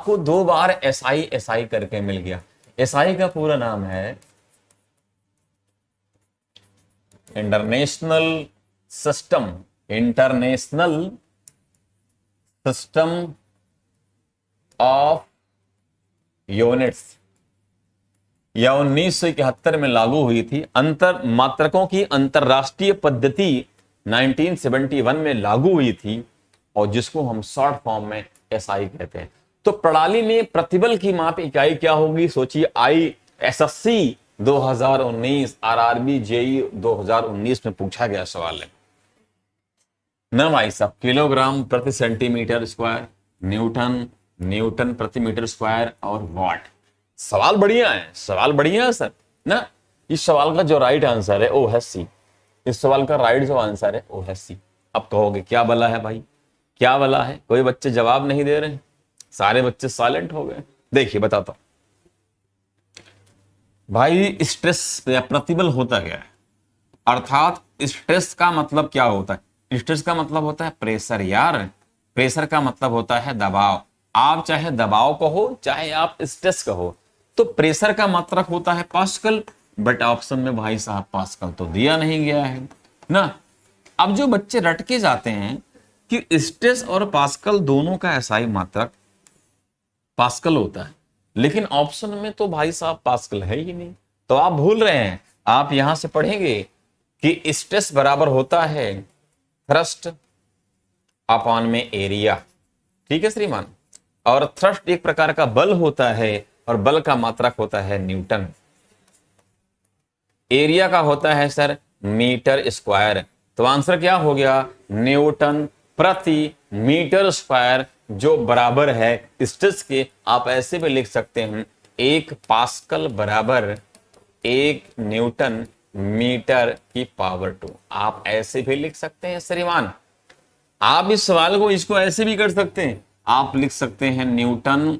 आपको 2 बार एसआई करके मिल गया। एसआई का पूरा नाम है इंटरनेशनल सिस्टम ऑफ यूनिट्स। यह 1971 में लागू हुई थी। अंतर मात्रकों की अंतरराष्ट्रीय पद्धति 1971 में लागू हुई थी, और जिसको हम शॉर्ट फॉर्म में एसआई कहते हैं। तो प्रणाली में प्रतिबल की माप इकाई क्या होगी? सोचिए, ISSC 2019, आरआरबी जेई 2019 में पूछा गया सवाल है ना भाई साहब। किलोग्राम प्रति सेंटीमीटर स्क्वायर, न्यूटन प्रति मीटर स्क्वायर और वाट। सवाल बढ़िया है सर ना। इस सवाल का जो राइट आंसर है वो है सी। इस सवाल का राइट जो आंसर है वो है सी। अब कहोगे क्या बला है भाई, क्या बला है? कोई बच्चे जवाब नहीं दे रहे, सारे बच्चे साइलेंट हो गए। देखिए बताता हूं भाई, स्ट्रेस या प्रतिबल होता क्या है, अर्थात स्ट्रेस का मतलब क्या होता है? स्ट्रेस का मतलब होता है प्रेशर यार। प्रेशर का मतलब होता है दबाव। आप चाहे दबाव कहो, चाहे आप स्ट्रेस कहो, तो प्रेशर का मात्रक होता है पास्कल। बट ऑप्शन में भाई साहब पास्कल तो दिया नहीं गया है ना। अब जो बच्चे रट के जाते हैं कि स्ट्रेस और पास्कल दोनों का एसआई मात्रक पास्कल होता है, लेकिन ऑप्शन में तो भाई साहब पास्कल है ही नहीं, तो आप भूल रहे हैं। आप यहां से पढ़ेंगे कि स्ट्रेस बराबर होता है थ्रस्ट अपॉन में एरिया। ठीक है श्रीमान। और थ्रस्ट एक प्रकार का बल होता है, और बल का मात्रक होता है न्यूटन। एरिया का होता है सर मीटर स्क्वायर। तो आंसर क्या हो गया? न्यूटन प्रति मीटर स्क्वायर, जो बराबर है स्ट्रेस के। आप ऐसे भी लिख सकते हैं, 1 पास्कल बराबर 1 न्यूटन मीटर की पावर 2। आप ऐसे भी लिख सकते हैं श्रीमान। आप इस सवाल को इसको ऐसे भी कर सकते हैं। आप लिख सकते हैं न्यूटन,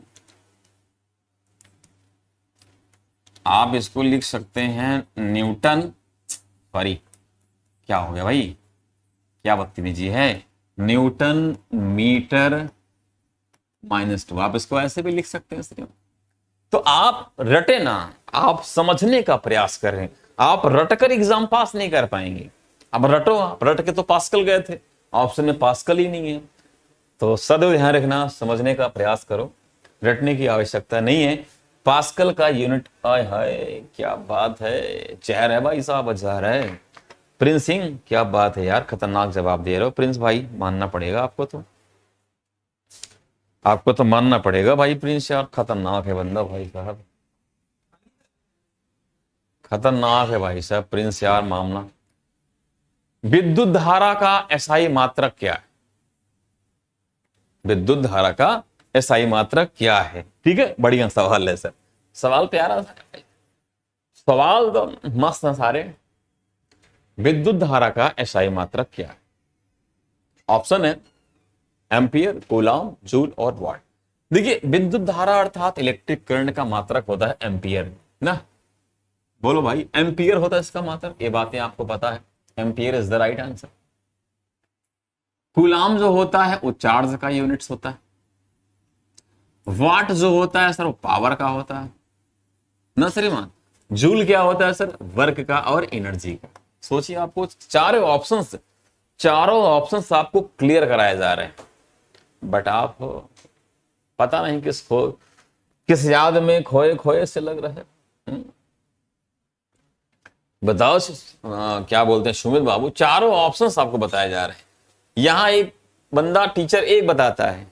आप इसको लिख सकते हैं न्यूटन, सॉरी क्या हो गया भाई, क्या बदतमीजी है, न्यूटन मीटर -2। आप इसको ऐसे भी लिख सकते हैं श्रीमान। तो आप रटे ना, आप समझने का प्रयास करें। आप रटकर एग्जाम पास नहीं कर पाएंगे। अब रटो, आप रट के तो पास्कल गए थे, ऑप्शन में पास्कल ही नहीं है। तो सदैव ध्यान रखना, समझने का प्रयास करो, रटने की आवश्यकता नहीं है। पास्कल का यूनिट, आय हाय क्या बात है, जहर है भाई साहब, जहर है। प्रिंस सिंह क्या बात है यार, खतरनाक जवाब दे रहे हो प्रिंस भाई, मानना पड़ेगा आपको तो मानना पड़ेगा भाई प्रिंस यार, खतरनाक है बंदा भाई साहब, खतरनाक है भाई साहब प्रिंस यार मामला। विद्युत धारा का एसआई मात्रक क्या है? विद्युत धारा का एसआई मात्रक क्या है? ठीक है, बढ़िया सवाल है सर, सवाल प्यारा था, सवाल तो मस्त है सारे। विद्युत धारा का एसआई मात्रक क्या है? ऑप्शन है एम्पियर, कूलॉम, जूल और वाट। देखिए, विद्युत धारा अर्थात इलेक्ट्रिक करंट का मात्रक होता है एम्पियर ना। बोलो भाई, एम्पियर होता है इसका मात्रक, ये बातें आपको पता है। Ampere is the right answer. Coulomb जो होता है वो चार्ज का यूनिट्स होता है। वाट जो होता है सर वो पावर का होता है ना श्रीमान। जूल क्या होता है सर? वर्क का और एनर्जी का। सोचिए, आपको चारों ऑप्शंस आपको क्लियर कराए जा रहे हैं, बट आप पता नहीं किस याद में खोए खोए से लग रहे हैं। बताओ क्या बोलते हैं सुमित बाबू, चारों ऑप्शंस आपको बताए जा रहे हैं। यहां एक बंदा टीचर एक बताता है,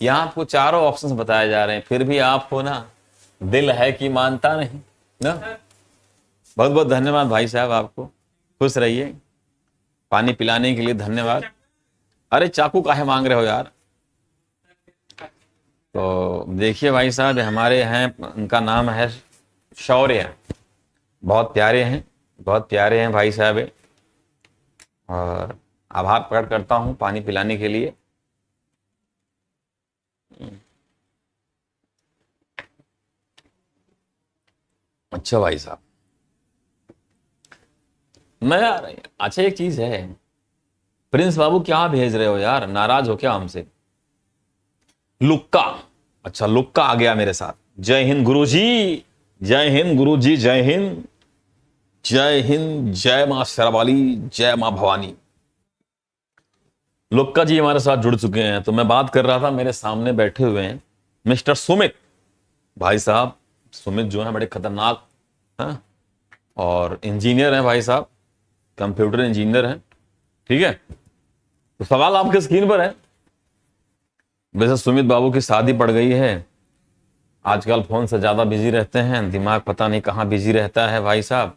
यहां आपको चारों ऑप्शंस बताए जा रहे हैं, फिर भी आपको ना दिल है कि मानता नहीं ना। बहुत बहुत धन्यवाद भाई साहब, आपको खुश रहिए, पानी पिलाने के लिए धन्यवाद। अरे चाकू काहे मांग रहे हो यार? तो देखिए भाई साहब, हमारे हैं, उनका नाम है शौर्य, बहुत प्यारे हैं भाई साहब, और आभार प्रकट करता हूं पानी पिलाने के लिए। अच्छा भाई साहब, मैं यार, अच्छा एक चीज है, प्रिंस बाबू क्या भेज रहे हो यार, नाराज हो क्या हमसे? लुक्का, अच्छा, लुक्का आ गया मेरे साथ। जय हिंद गुरुजी, जय हिंद गुरुजी, जय हिंद, जय हिंद, जय मां शेरावाली, जय मां भवानी। लुक्का जी हमारे साथ जुड़ चुके हैं। तो मैं बात कर रहा था, मेरे सामने बैठे हुए हैं मिस्टर सुमित भाई साहब। सुमित जो है बड़े खतरनाक हैं और इंजीनियर हैं भाई साहब, कंप्यूटर इंजीनियर हैं। ठीक है, तो सवाल आपके स्क्रीन पर है। वैसे सुमित बाबू की शादी पड़ गई है, आजकल फोन से ज्यादा बिजी रहते हैं, दिमाग पता नहीं कहाँ बिजी रहता है भाई साहब।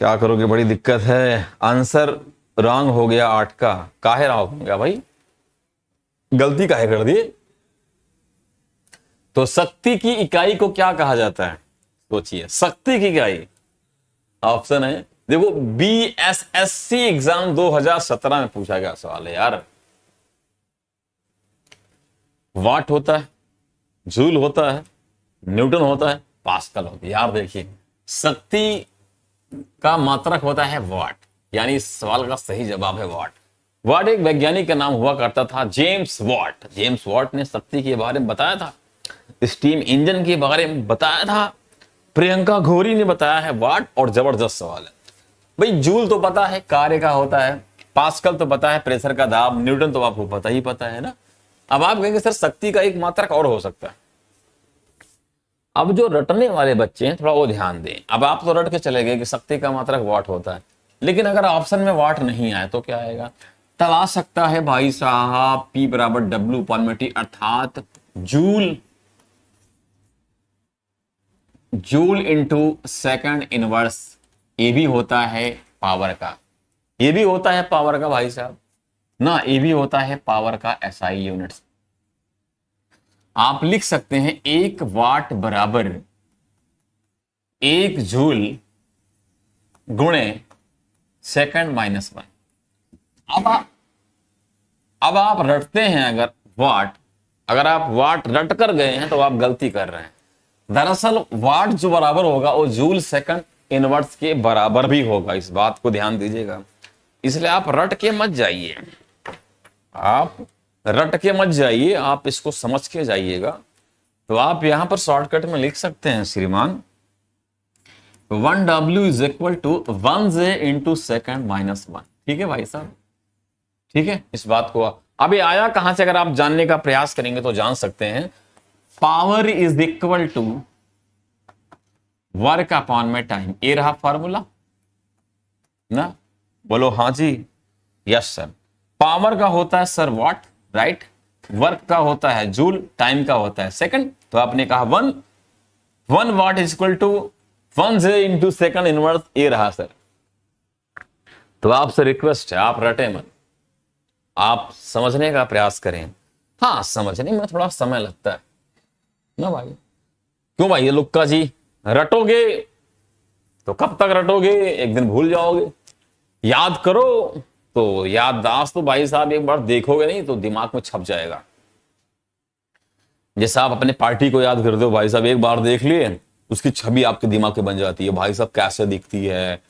क्या करोगे, बड़ी दिक्कत है। आंसर रॉन्ग हो गया 8 का। काहे रॉन्ग हो गया भाई, गलती काहे कर दी? तो शक्ति की इकाई को क्या कहा जाता है? सोचिए, शक्ति की इकाई ऑप्शन है, देखो बीएसएससी एग्जाम 2017 में पूछा गया सवाल है यार। वाट होता है, जूल होता है, न्यूटन होता है, पास्कल होता है। यार देखिए, शक्ति का मात्रक होता है वाट, यानी इस सवाल का सही जवाब है वाट। वाट एक वैज्ञानिक का नाम हुआ करता था, जेम्स वाट। जेम्स वाट ने शक्ति के बारे में बताया था, स्टीम इंजन के बारे में बताया था, प्रियंका घोरी ने बताया है वाट। और जबरदस्त सवाल है भाई। जूल तो पता है कार्य का होता है, पास्कल तो पता है प्रेशर का दाब, न्यूटन तो आपको पता है ना। अब आप कहेंगे सर शक्ति का एक मात्रक और हो सकता है। अब जो रटने वाले बच्चे हैं थोड़ा वो ध्यान दें। अब आप तो रट के चले गए कि शक्ति का मात्रक वाट होता है, लेकिन अगर ऑप्शन में वाट नहीं आए तो क्या आएगा? तब आ सकता है भाई साहब P बराबर W अपॉन में T, अर्थात joule, joule into second inverse. ये भी होता है पावर का, ये भी होता है पावर का भाई साहब ना, ये भी होता है पावर का SI यूनिट्स। आप लिख सकते हैं 1 वाट बराबर 1 जूल गुणे सेकंड माइनस 1। अब आप रटते हैं अगर वाट, अगर आप वाट रट कर गए हैं तो आप गलती कर रहे हैं। दरअसल वाट जो बराबर होगा वो जूल सेकंड इनवर्स के बराबर भी होगा, इस बात को ध्यान दीजिएगा। इसलिए आप रट के मत जाइए, आप रट के मत जाइए, आप इसको समझ के जाइएगा। तो आप यहां पर शॉर्टकट में लिख सकते हैं श्रीमान 1W is equal to 1J into second minus 1। ठीक है भाई साहब, ठीक है। इस बात को अब ये आया कहां से, अगर आप जानने का प्रयास करेंगे तो जान सकते हैं। Power is equal to work upon में टाइम, ये रहा फॉर्मूला ना, बोलो हाँ जी, यस सर। पावर का होता है सर वाट, राइट, वर्क का होता है जूल, टाइम का होता है सेकंड। तो आपने कहा 1 watt is equal to 1J into second inverse, ये रहा सर। तो आपसे रिक्वेस्ट है आप रटे मत, आप समझने का प्रयास करें। हाँ, समझने में थोड़ा समय लगता है ना भाई। क्यों भाई ये लुक्का जी, रटोगे तो कब तक रटोगे, एक दिन भूल जाओगे। याद करो तो याददाश्त तो भाई साहब एक बार देखोगे नहीं तो दिमाग में छप जाएगा। जैसे आप अपने पार्टी को याद करते हो भाई साहब, एक बार देख लिए उसकी छवि आपके दिमाग में बन जाती है। भाई साहब कैसे दिखती है,